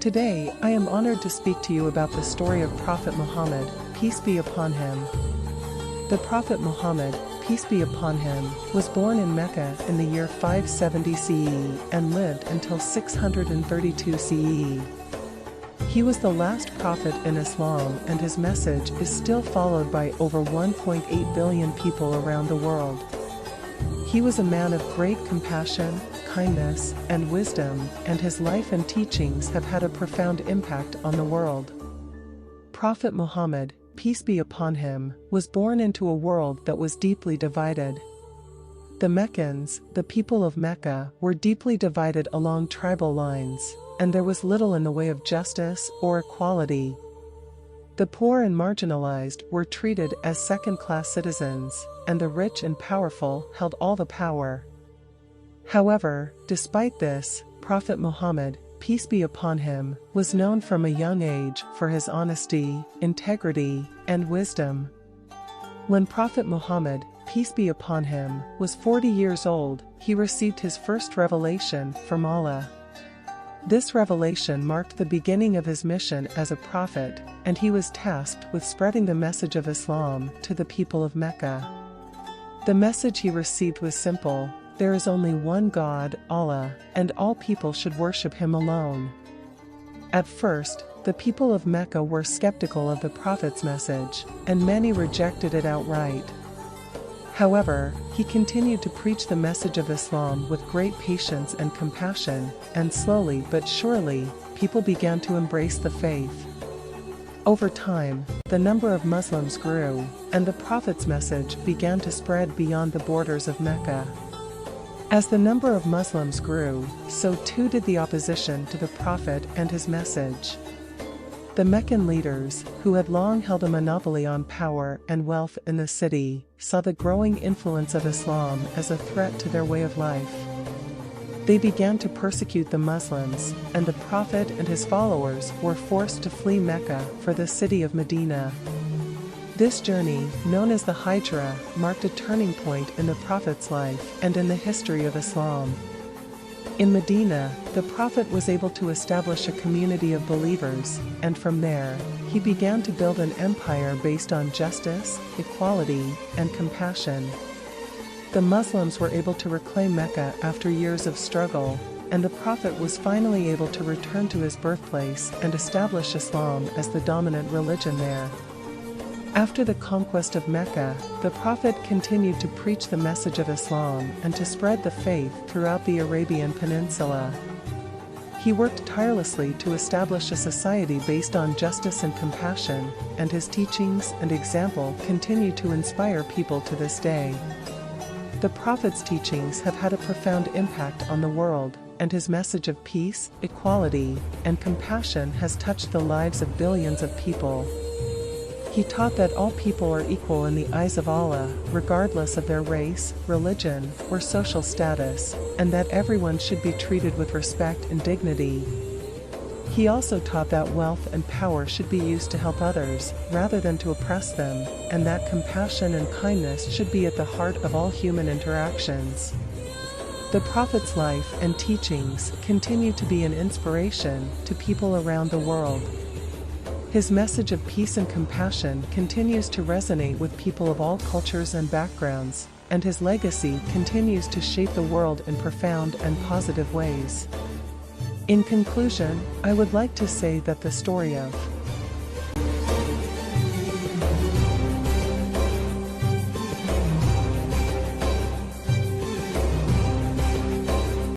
Today, I am honored to speak to you about the story of Prophet Muhammad, peace be upon him. The Prophet Muhammad, peace be upon him, was born in Mecca in the year 570 CE and lived until 632 CE. He was the last prophet in Islam, and his message is still followed by over 1.8 billion people around the world. He was a man of great compassion, kindness, and wisdom, and his life and teachings have had a profound impact on the world. Prophet Muhammad, peace be upon him, was born into a world that was deeply divided. The Meccans, the people of Mecca, were deeply divided along tribal lines, and there was little in the way of justice or equality. The poor and marginalized were treated as second-class citizens, and the rich and powerful held all the power. However, despite this, Prophet Muhammad, peace be upon him, was known from a young age for his honesty, integrity, and wisdom. When Prophet Muhammad, peace be upon him, was 40 years old, he received his first revelation from Allah. This revelation marked the beginning of his mission as a prophet, and he was tasked with spreading the message of Islam to the people of Mecca. The message he received was simple: there is only one God, Allah, and all people should worship Him alone. At first, the people of Mecca were skeptical of the Prophet's message, and many rejected it outright. However, he continued to preach the message of Islam with great patience and compassion, and slowly but surely, people began to embrace the faith. Over time, the number of Muslims grew, and the Prophet's message began to spread beyond the borders of Mecca. As the number of Muslims grew, so too did the opposition to the Prophet and his message. The Meccan leaders, who had long held a monopoly on power and wealth in the city, saw the growing influence of Islam as a threat to their way of life. They began to persecute the Muslims, and the Prophet and his followers were forced to flee Mecca for the city of Medina. This journey, known as the Hijra, marked a turning point in the Prophet's life and in the history of Islam. In Medina, the Prophet was able to establish a community of believers, and from there, he began to build an empire based on justice, equality, and compassion. The Muslims were able to reclaim Mecca after years of struggle, and the Prophet was finally able to return to his birthplace and establish Islam as the dominant religion there. After the conquest of Mecca, the Prophet continued to preach the message of Islam and to spread the faith throughout the Arabian Peninsula. He worked tirelessly to establish a society based on justice and compassion, and his teachings and example continue to inspire people to this day. The Prophet's teachings have had a profound impact on the world, and his message of peace, equality, and compassion has touched the lives of billions of people. He taught that all people are equal in the eyes of Allah, regardless of their race, religion, or social status, and that everyone should be treated with respect and dignity. He also taught that wealth and power should be used to help others, rather than to oppress them, and that compassion and kindness should be at the heart of all human interactions. The Prophet's life and teachings continue to be an inspiration to people around the world. His message of peace and compassion continues to resonate with people of all cultures and backgrounds, and his legacy continues to shape the world in profound and positive ways. In conclusion, I would like to say that the story of